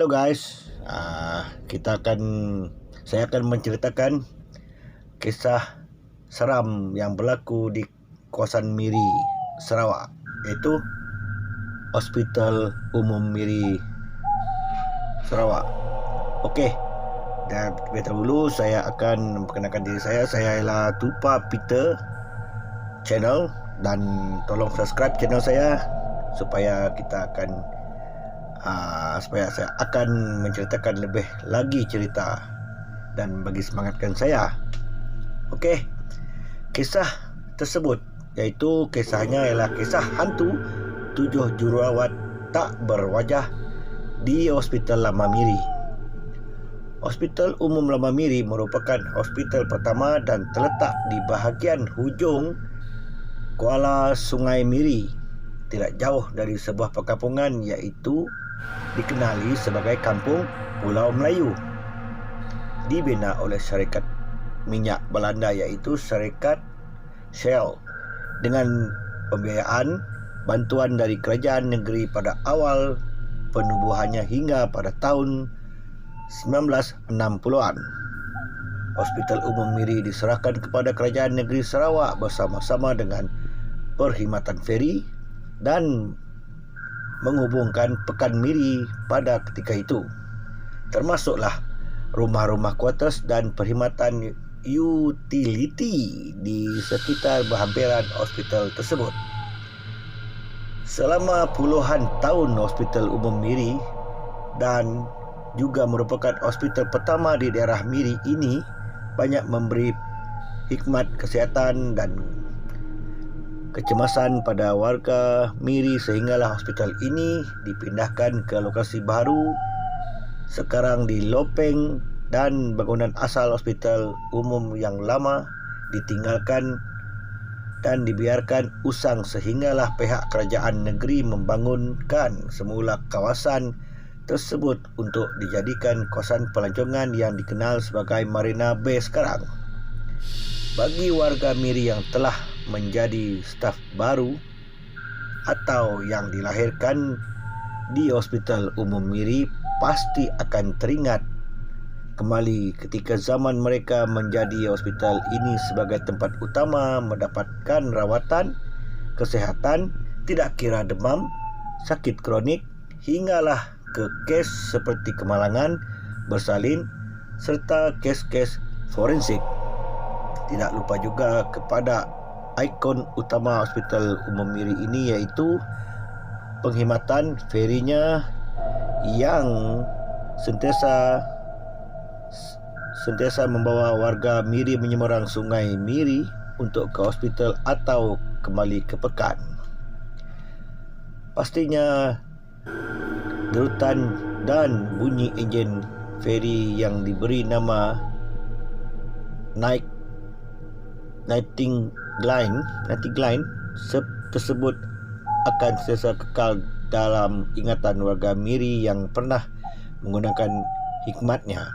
Halo guys, saya akan menceritakan kisah seram yang berlaku di kawasan Miri, Sarawak, iaitu Hospital Umum Miri, Sarawak. Okey, dan terlebih dahulu saya akan memperkenalkan diri saya. Saya ialah Tupa Peter channel, dan tolong subscribe channel saya supaya saya akan menceritakan lebih lagi cerita dan bagi semangatkan saya. Okey, kisah tersebut iaitu kisahnya ialah kisah hantu 7 jururawat tak berwajah di Hospital Lama Miri. Hospital Umum Lama Miri merupakan hospital pertama dan terletak di bahagian hujung Kuala Sungai Miri, tidak jauh dari sebuah perkampungan iaitu dikenali sebagai Kampung Pulau Melayu. Dibina oleh syarikat minyak Belanda iaitu syarikat Shell dengan pembiayaan bantuan dari kerajaan negeri pada awal penubuhannya hingga pada tahun 1960-an. Hospital Umum Miri diserahkan kepada kerajaan negeri Sarawak bersama-sama dengan perkhidmatan feri dan menghubungkan Pekan Miri pada ketika itu, termasuklah rumah-rumah kuartus dan perkhidmatan utiliti di sekitar berhampiran hospital tersebut. Selama puluhan tahun Hospital Umum Miri dan juga merupakan hospital pertama di daerah Miri ini banyak memberi khidmat kesihatan dan kecemasan pada warga Miri sehinggalah hospital ini dipindahkan ke lokasi baru sekarang di Lopeng, dan bangunan asal hospital umum yang lama ditinggalkan dan dibiarkan usang sehinggalah pihak kerajaan negeri membangunkan semula kawasan tersebut untuk dijadikan kawasan pelancongan yang dikenal sebagai Marina Bay sekarang. Bagi warga Miri yang telah menjadi staf baru atau yang dilahirkan di Hospital Umum Miri pasti akan teringat kembali ketika zaman mereka menjadi hospital ini sebagai tempat utama mendapatkan rawatan kesihatan, tidak kira demam, sakit kronik, hinggalah ke kes seperti kemalangan, bersalin serta kes-kes forensik. Tidak lupa juga kepada ikon utama Hospital Umum Miri ini iaitu penghematan ferinya yang sentiasa membawa warga Miri menyeberang Sungai Miri untuk ke hospital atau kembali ke Pekan. Pastinya derutan dan bunyi enjin feri yang diberi nama Nightingale tersebut akan sentiasa kekal dalam ingatan warga Miri yang pernah menggunakan hikmatnya.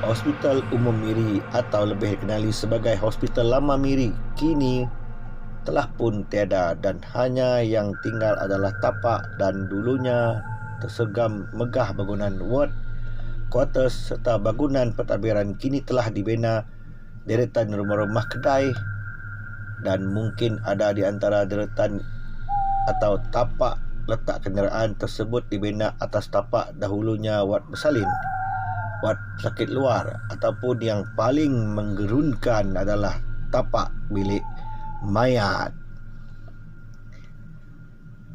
Hospital Umum Miri atau lebih dikenali sebagai Hospital Lama Miri kini telah pun tiada dan hanya yang tinggal adalah tapak dan dulunya tersergam megah bangunan ward, kuartus serta bangunan pentadbiran. Kini telah dibina deretan rumah-rumah kedai dan mungkin ada di antara deretan atau tapak letak kenderaan tersebut dibina atas tapak dahulunya wad bersalin, wad sakit luar, ataupun yang paling menggerunkan adalah tapak bilik mayat.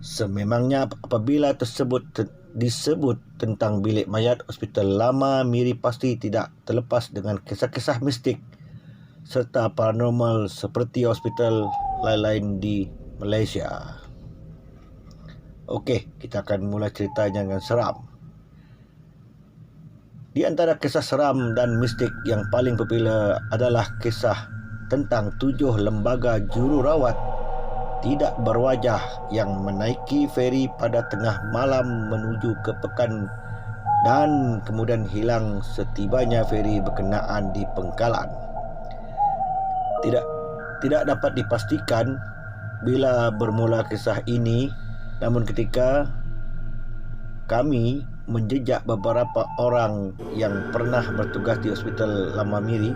Sememangnya apabila disebut tentang bilik mayat, Hospital Lama Miri pasti tidak terlepas dengan kisah-kisah mistik serta paranormal seperti hospital lain-lain di Malaysia. Okey, kita akan mula ceritanya dengan seram. Di antara kisah seram dan mistik yang paling popular adalah kisah tentang 7 lembaga jururawat tidak berwajah yang menaiki feri pada tengah malam menuju ke Pekan dan kemudian hilang setibanya feri berkenaan di Pengkalan. Tidak dapat dipastikan bila bermula kisah ini, namun ketika kami menjejak beberapa orang yang pernah bertugas di Hospital Lama Miri,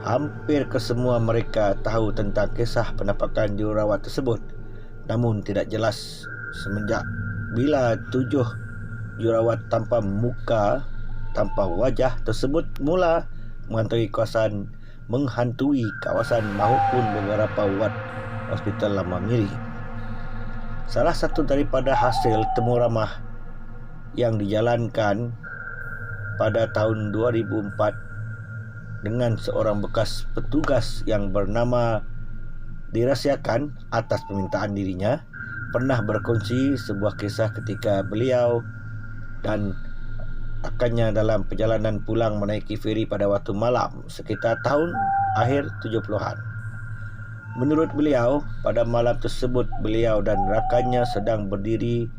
hampir kesemua mereka tahu tentang kisah penampakan jururawat tersebut. Namun tidak jelas semenjak bila 7 jururawat tanpa muka, tanpa wajah tersebut mula menghantui kawasan maupun beberapa wad Hospital Lama Miri. Salah satu daripada hasil temu ramah yang dijalankan pada tahun 2004 dengan seorang bekas petugas yang bernama dirahsiakan atas permintaan dirinya, pernah berkongsi sebuah kisah ketika beliau dan rakannya dalam perjalanan pulang menaiki feri pada waktu malam sekitar tahun akhir 70-an. Menurut beliau, pada malam tersebut beliau dan rakannya sedang berdiri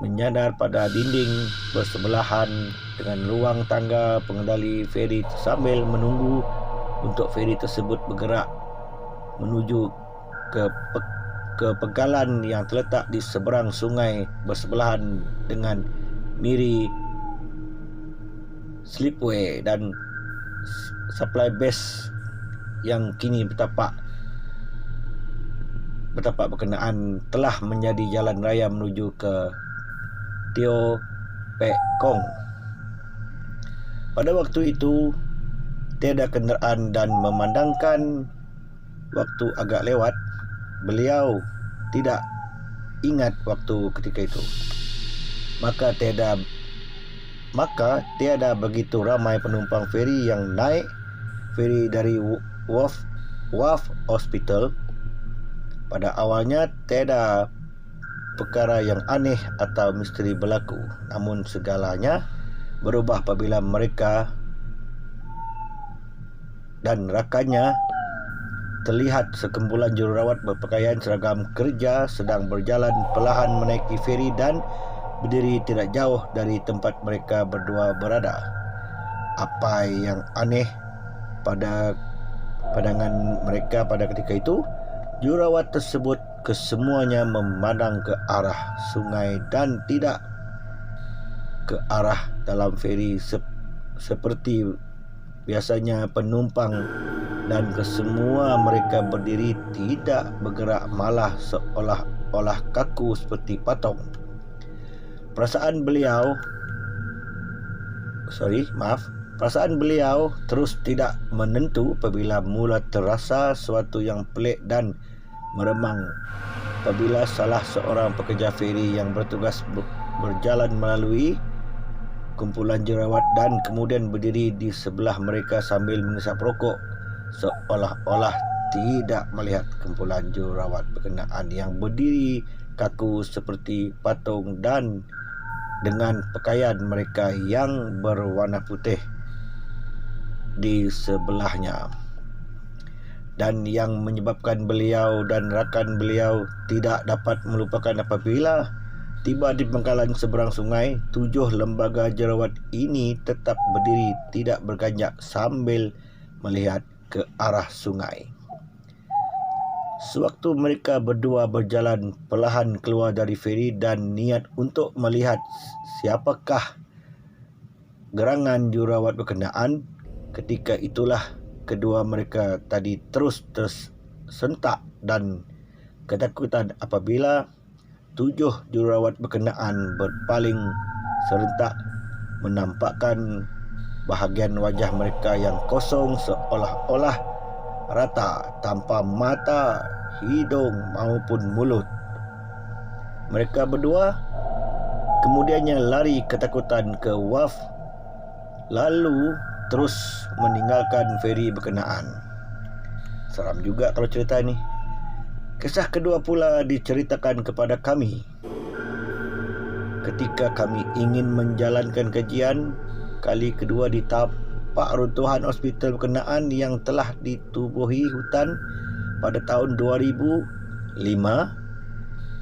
menyandar pada dinding bersebelahan dengan ruang tangga pengendali feri sambil menunggu untuk feri tersebut bergerak menuju ke pegalan yang terletak di seberang sungai bersebelahan dengan Miri Slipway dan supply base yang kini bertapak berkenaan telah menjadi jalan raya menuju ke Teo Pek Kong. Pada waktu itu tiada kenderaan dan memandangkan waktu agak lewat, beliau tidak ingat waktu ketika itu. Maka tiada begitu ramai penumpang feri yang naik feri dari Wharf Hospital. Pada awalnya tiada perkara yang aneh atau misteri berlaku, namun segalanya berubah apabila mereka dan rakannya terlihat sekumpulan jururawat berpakaian seragam kerja sedang berjalan perlahan menaiki feri dan berdiri tidak jauh dari tempat mereka berdua berada. Apa yang aneh pada pandangan mereka pada ketika itu, jururawat tersebut kesemuanya memandang ke arah sungai dan tidak ke arah dalam feri seperti biasanya penumpang, dan kesemua mereka berdiri tidak bergerak, malah seolah-olah kaku seperti patung. Perasaan beliau terus tidak menentu apabila mula terasa sesuatu yang pelik dan meremang apabila salah seorang pekerja feri yang bertugas berjalan melalui kumpulan jururawat dan kemudian berdiri di sebelah mereka sambil menghisap rokok, seolah-olah tidak melihat kumpulan jururawat berkenaan yang berdiri kaku seperti patung dan dengan pakaian mereka yang berwarna putih di sebelahnya, dan yang menyebabkan beliau dan rakan beliau tidak dapat melupakan apabila tiba di pangkalan seberang sungai, 7 lembaga jururawat ini tetap berdiri tidak berganjak sambil melihat ke arah sungai. Sewaktu mereka berdua berjalan perlahan keluar dari feri dan niat untuk melihat siapakah gerangan jururawat berkenaan, ketika itulah kedua mereka tadi terus tersentak dan ketakutan apabila 7 jururawat berkenaan berpaling serentak menampakkan bahagian wajah mereka yang kosong seolah-olah rata tanpa mata, hidung maupun mulut. Mereka berdua kemudiannya lari ketakutan ke wharf lalu terus meninggalkan feri berkenaan. Seram juga kalau cerita ini. Kisah kedua pula diceritakan kepada kami ketika kami ingin menjalankan kajian kali kedua di tapak runtuhan hospital berkenaan yang telah ditubuhi hutan pada tahun 2005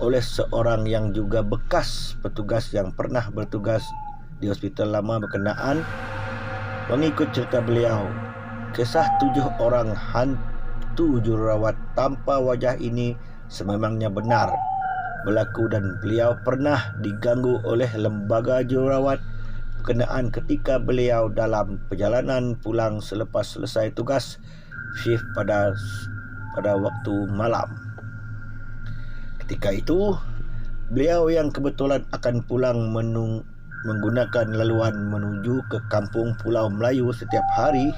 oleh seorang yang juga bekas petugas yang pernah bertugas di hospital lama berkenaan. Mengikut cerita beliau, kisah 7 orang hantu jururawat tanpa wajah ini sememangnya benar berlaku dan beliau pernah diganggu oleh lembaga jururawat berkenaan ketika beliau dalam perjalanan pulang selepas selesai tugas shift pada waktu malam. Ketika itu, beliau yang kebetulan akan pulang menggunakan laluan menuju ke kampung Pulau Melayu setiap hari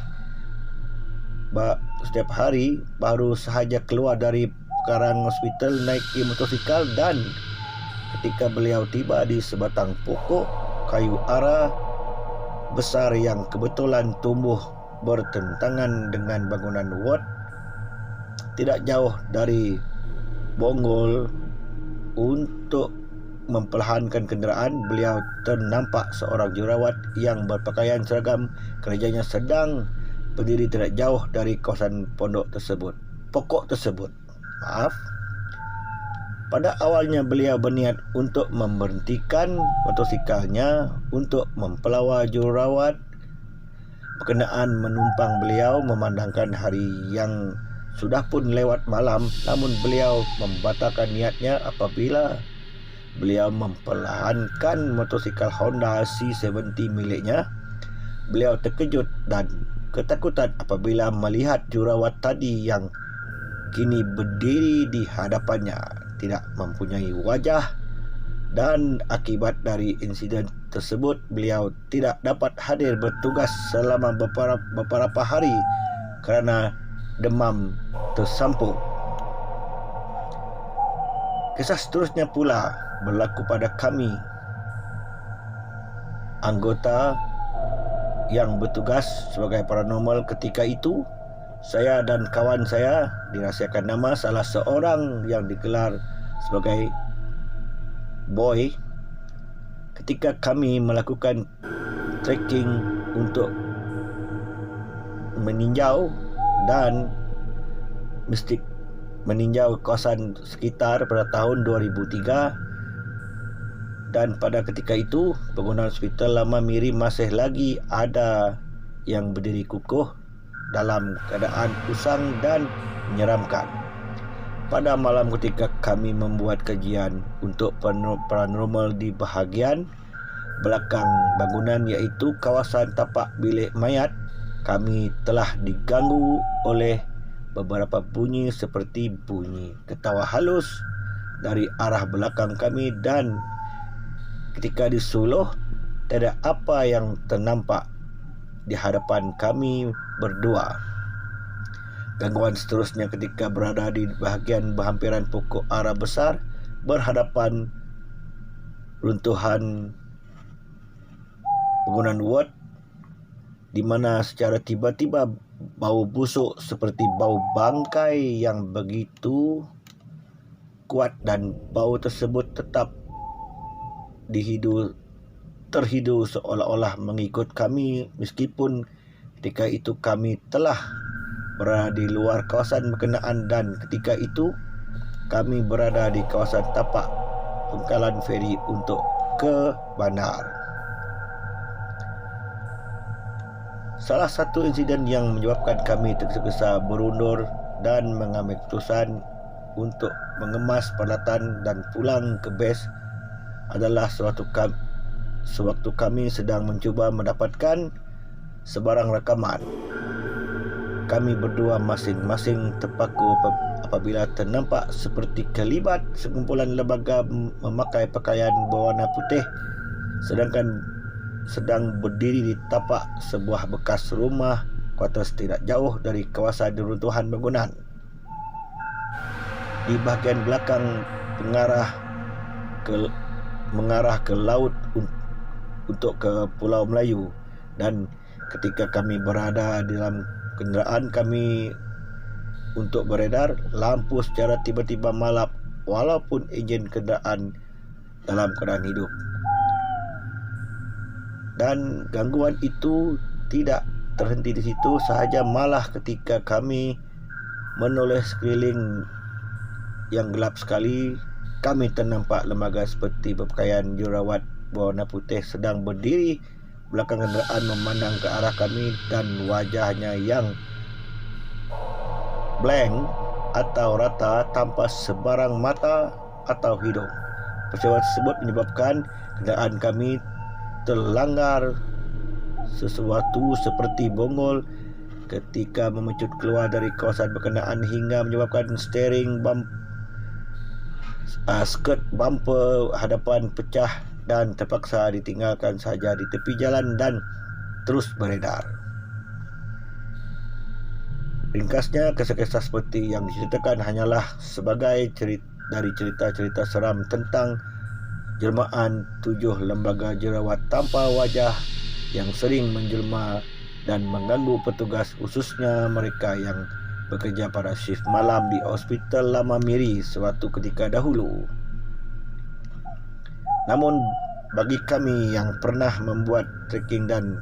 baru sahaja keluar dari Karang Hospital naiki motosikal, dan ketika beliau tiba di sebatang pokok kayu ara besar yang kebetulan tumbuh bertentangan dengan bangunan ward tidak jauh dari bonggol. Untuk memperlahankan kenderaan, beliau ternampak seorang jururawat yang berpakaian seragam kerajanya sedang berdiri tidak jauh dari kawasan pokok tersebut. Pada awalnya beliau berniat untuk memberhentikan motosikalnya untuk mempelawa jururawat berkenaan menumpang. Beliau memandangkan hari yang sudah pun lewat malam, namun beliau membatalkan niatnya apabila beliau memperlahankan motosikal Honda C70 miliknya. Beliau terkejut dan ketakutan apabila melihat jururawat tadi yang kini berdiri di hadapannya tidak mempunyai wajah, dan akibat dari insiden tersebut beliau tidak dapat hadir bertugas selama beberapa hari kerana demam tersampung. Kisah seterusnya pula berlaku pada kami, anggota yang bertugas sebagai paranormal ketika itu. Saya dan kawan saya, dirahsiakan nama salah seorang yang digelar sebagai Boy, ketika kami melakukan trekking untuk meninjau kawasan sekitar pada tahun 2003, dan pada ketika itu bangunan hospital lama Miri masih lagi ada yang berdiri kukuh dalam keadaan usang dan menyeramkan. Pada malam ketika kami membuat kajian untuk paranormal di bahagian belakang bangunan, iaitu kawasan tapak bilik mayat, kami telah diganggu oleh beberapa bunyi seperti bunyi ketawa halus dari arah belakang kami, dan ketika disuluh tidak apa yang ternampak di hadapan kami berdua. Gangguan seterusnya ketika berada di bahagian berhampiran pokok ara besar berhadapan runtuhan bangunan ward, di mana secara tiba-tiba bau busuk seperti bau bangkai yang begitu kuat, dan bau tersebut tetap terhidu seolah-olah mengikut kami meskipun ketika itu kami telah berada di luar kawasan berkenaan, dan ketika itu kami berada di kawasan tapak pangkalan feri untuk ke bandar. Salah satu insiden yang menyebabkan kami tergesa-gesa berundur dan mengambil keputusan untuk mengemas peralatan dan pulang ke base adalah sewaktu kami sedang mencuba mendapatkan sebarang rakaman. Kami berdua masing-masing terpaku apabila ternampak seperti kelibat sekumpulan lembaga memakai pakaian berwarna putih sedang berdiri di tapak sebuah bekas rumah kuartus tidak jauh dari kawasan runtuhan bangunan. Di bahagian belakang mengarah ke laut untuk ke Pulau Melayu, dan ketika kami berada di dalam kenderaan kami untuk beredar, lampu secara tiba-tiba malap walaupun enjin kenderaan dalam keadaan hidup. Dan gangguan itu tidak terhenti di situ sahaja, malah ketika kami menoleh sekeliling yang gelap sekali, kami ternampak lembaga seperti berpakaian jururawat berwarna putih sedang berdiri belakang kenderaan memandang ke arah kami, dan wajahnya yang blank atau rata tanpa sebarang mata atau hidung. Peristiwa tersebut menyebabkan kenderaan kami terlanggar sesuatu seperti bonggol ketika memecut keluar dari kawasan berkenaan hingga menyebabkan skirt bumper hadapan pecah dan terpaksa ditinggalkan saja di tepi jalan dan terus beredar. Ringkasnya, kisah-kisah seperti yang diceritakan hanyalah sebagai cerita-cerita seram tentang jelmaan 7 lembaga jerawat tanpa wajah yang sering menjelma dan mengganggu petugas, khususnya mereka yang bekerja pada shift malam di Hospital Lama Miri suatu ketika dahulu. Namun bagi kami yang pernah membuat trekking dan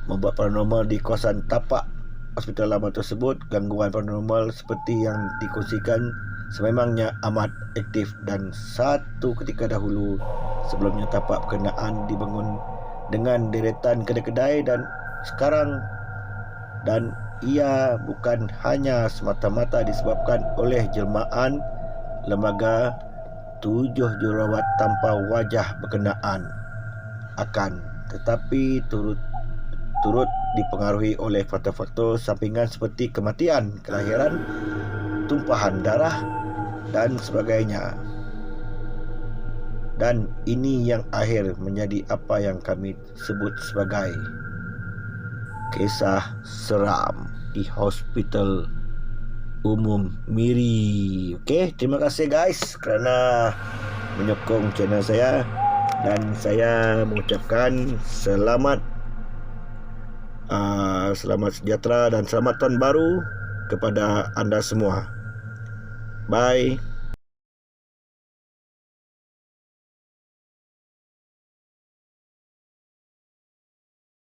membuat paranormal di kawasan tapak hospital lama tersebut, gangguan paranormal seperti yang dikongsikan sememangnya amat aktif, dan satu ketika dahulu sebelumnya tapak berkenaan dibangun dengan deretan kedai-kedai dan ia bukan hanya semata-mata disebabkan oleh jelmaan lembaga 7 jerawat tanpa wajah berkenaan tetapi turut dipengaruhi oleh faktor-faktor sampingan seperti kematian, kelahiran, tumpahan darah dan sebagainya. Dan ini yang akhir menjadi apa yang kami sebut sebagai kisah seram di Hospital Umum Miri. Okey, terima kasih guys kerana menyokong channel saya, dan saya mengucapkan selamat sejahtera dan selamat tahun baru kepada anda semua. Bye.